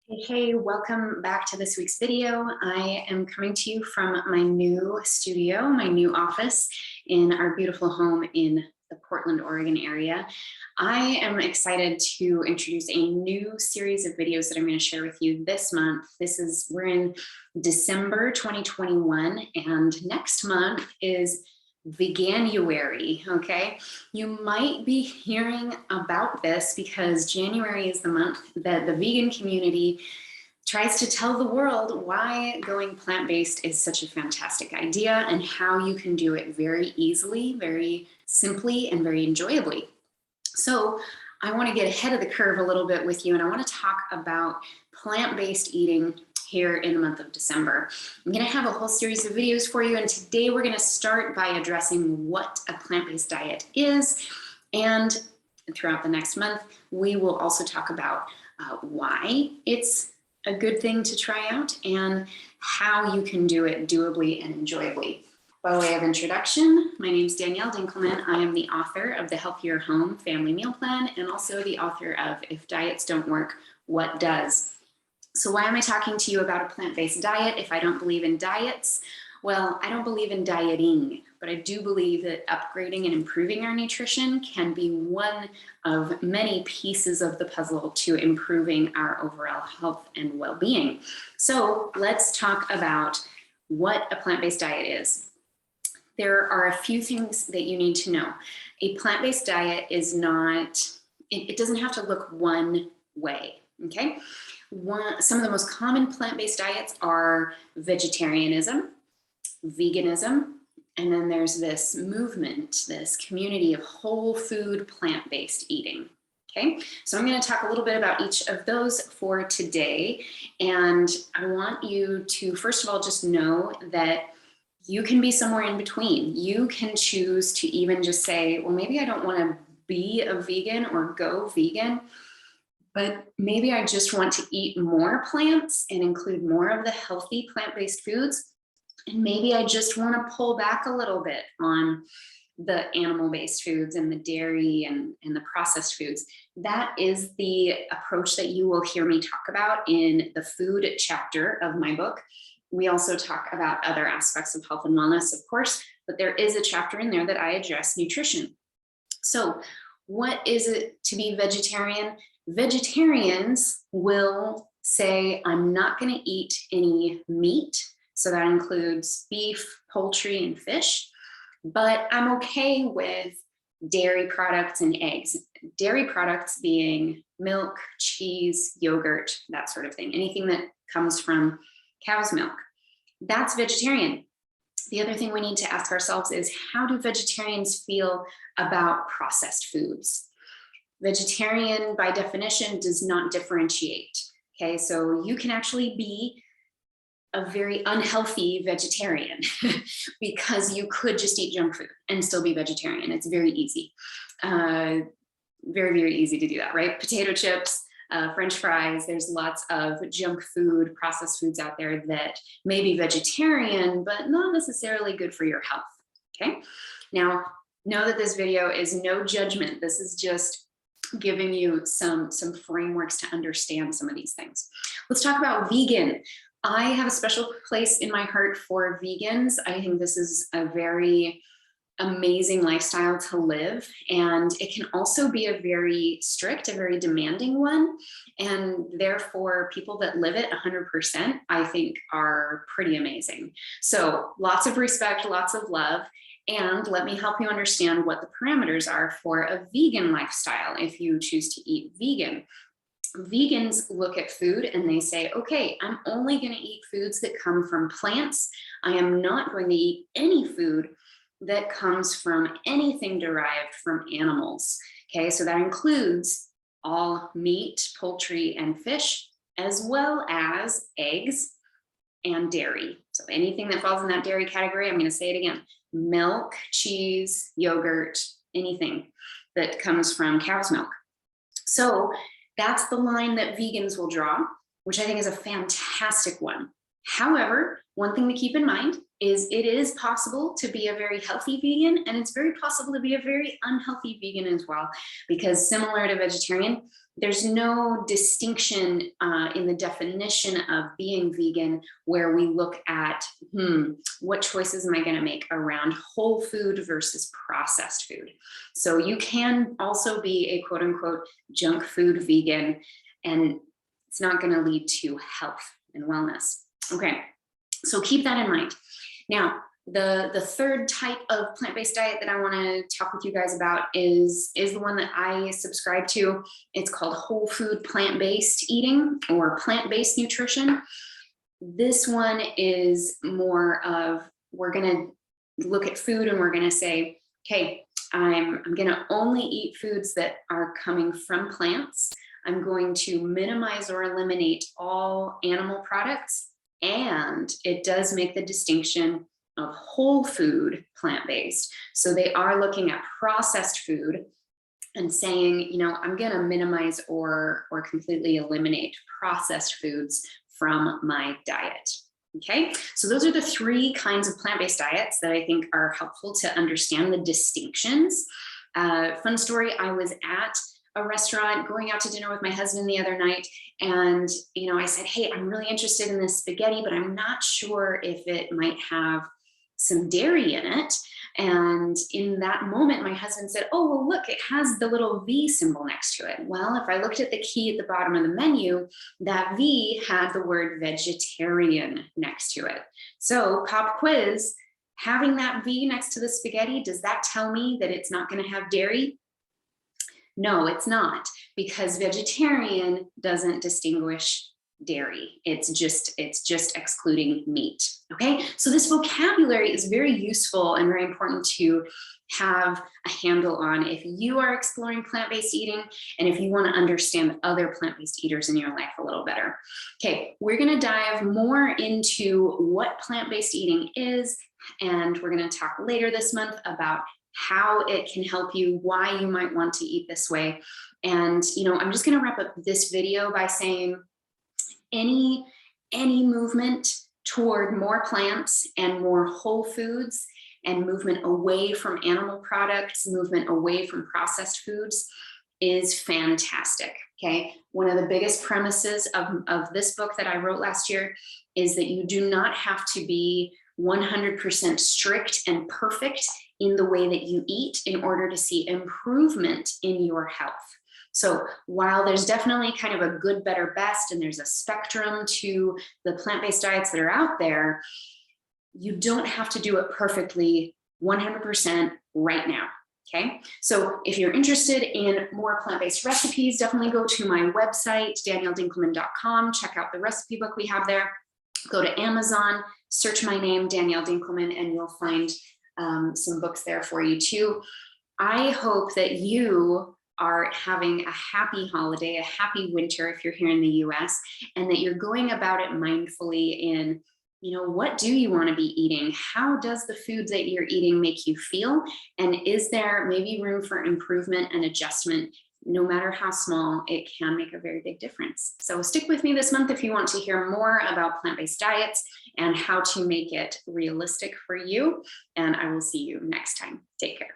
Hey, welcome back to this week's video. I am coming to you from my new studio, my new office in our beautiful home in the Portland, Oregon area. I am excited to introduce a new series of videos that I'm going to share with you this month. We're in December 2021, and next month is Veganuary, okay? You might be hearing about this because January is the month that the vegan community tries to tell the world why going plant-based is such a fantastic idea and how you can do it very easily, very simply, and very enjoyably. So I want to get ahead of the curve a little bit with you, and I want to talk about plant-based eating here in the month of December. I'm going to have a whole series of videos for you, and today we're going to start by addressing what a plant-based diet is, and throughout the next month we will also talk about why it's a good thing to try out and how you can do it doably and enjoyably. By way of introduction, my name is Danielle Dinkelman. I am the author of the Healthier Home Family Meal Plan and also the author of If Diets Don't Work, What Does? So why am I talking to you about a plant-based diet if I don't believe in diets? Well, I don't believe in dieting, but I do believe that upgrading and improving our nutrition can be one of many pieces of the puzzle to improving our overall health and well-being. So let's talk about what a plant-based diet is. There are a few things that you need to know. A plant-based diet is not, it doesn't have to look one way, okay? Some of the most common plant-based diets are vegetarianism, veganism, and then there's this movement, this community of whole food plant-based eating. Okay, so I'm going to talk a little bit about each of those for today, and I want you to first of all just know that you can be somewhere in between. You can choose to even just say, well, maybe I don't want to be a vegan or go vegan, but maybe I just want to eat more plants and include more of the healthy plant-based foods. And maybe I just want to pull back a little bit on the animal-based foods and the dairy and the processed foods. That is the approach that you will hear me talk about in the food chapter of my book. We also talk about other aspects of health and wellness, of course, but there is a chapter in there that I address nutrition. So what is it to be vegetarian? Vegetarians will say, I'm not going to eat any meat. So that includes beef, poultry, and fish, but I'm okay with dairy products and eggs. Dairy products being milk, cheese, yogurt, that sort of thing. Anything that comes from cow's milk. That's vegetarian. The other thing we need to ask ourselves is, how do vegetarians feel about processed foods? Vegetarian, by definition, does not differentiate. Okay, so you can actually be a very unhealthy vegetarian because you could just eat junk food and still be vegetarian. It's very easy. Very, very easy to do that, right? Potato chips, French fries, there's lots of junk food, processed foods out there that may be vegetarian, but not necessarily good for your health, okay? Now, know that this video is no judgment. This is just giving you some frameworks to understand some of these things. Let's talk about vegan. I have a special place in my heart for vegans. I think this is a very amazing lifestyle to live, and it can also be a very strict, a very demanding one, and therefore people that live it 100% I think are pretty amazing. So lots of respect, lots of love, and let me help you understand what the parameters are for a vegan lifestyle if you choose to eat vegan. Vegans look at food and they say, okay, I'm only going to eat foods that come from plants. I am not going to eat any food that comes from anything derived from animals. Okay, so that includes all meat, poultry, and fish, as well as eggs and dairy. So anything that falls in that dairy category, I'm going to say it again, milk, cheese, yogurt, anything that comes from cow's milk. So that's the line that vegans will draw, which I think is a fantastic one. However, one thing to keep in mind is it is possible to be a very healthy vegan, and it's very possible to be a very unhealthy vegan as well, because similar to vegetarian, there's no distinction in the definition of being vegan where we look at, what choices am I going to make around whole food versus processed food? So you can also be a quote unquote junk food vegan, and it's not going to lead to health and wellness. Okay, so keep that in mind. Now, the third type of plant-based diet that I want to talk with you guys about is the one that I subscribe to. It's called whole food plant-based eating or plant-based nutrition. This one is more of, we're going to look at food and we're going to say, okay, I'm going to only eat foods that are coming from plants. I'm going to minimize or eliminate all animal products. And it does make the distinction of whole food plant-based. So they are looking at processed food and saying, I'm going to minimize or completely eliminate processed foods from my diet. Okay, so those are the three kinds of plant-based diets that I think are helpful to understand the distinctions. Fun story, I was at a restaurant going out to dinner with my husband the other night, and I said, hey, I'm really interested in this spaghetti, but I'm not sure if it might have some dairy in it. And in that moment, my husband said, oh, well, look, it has the little V symbol next to it. Well, if I looked at the key at the bottom of the menu, that V had the word vegetarian next to it. So pop quiz, having that V next to the spaghetti, does that tell me that it's not going to have dairy? No, it's not, because vegetarian doesn't distinguish dairy. It's just excluding meat. Okay, so this vocabulary is very useful and very important to have a handle on if you are exploring plant-based eating and if you want to understand other plant-based eaters in your life a little better. Okay, we're going to dive more into what plant-based eating is, and we're going to talk later this month about how it can help you, why you might want to eat this way. And, I'm just going to wrap up this video by saying any movement toward more plants and more whole foods and movement away from animal products, movement away from processed foods is fantastic. Okay. One of the biggest premises of this book that I wrote last year is that you do not have to be 100% strict and perfect in the way that you eat in order to see improvement in your health. So while there's definitely kind of a good, better, best, and there's a spectrum to the plant-based diets that are out there, you don't have to do it perfectly 100% right now. Okay, so if you're interested in more plant-based recipes, definitely go to my website, danielledinkleman.com. Check out the recipe book we have there. Go to Amazon, search my name, Danielle Dinkleman, and you'll find some books there for you too. I hope that you are having a happy holiday, a happy winter if you're here in the US, and that you're going about it mindfully in, what do you want to be eating? How does the food that you're eating make you feel? And is there maybe room for improvement and adjustment? No matter how small, it can make a very big difference. So stick with me this month if you want to hear more about plant-based diets and how to make it realistic for you. And I will see you next time. Take care.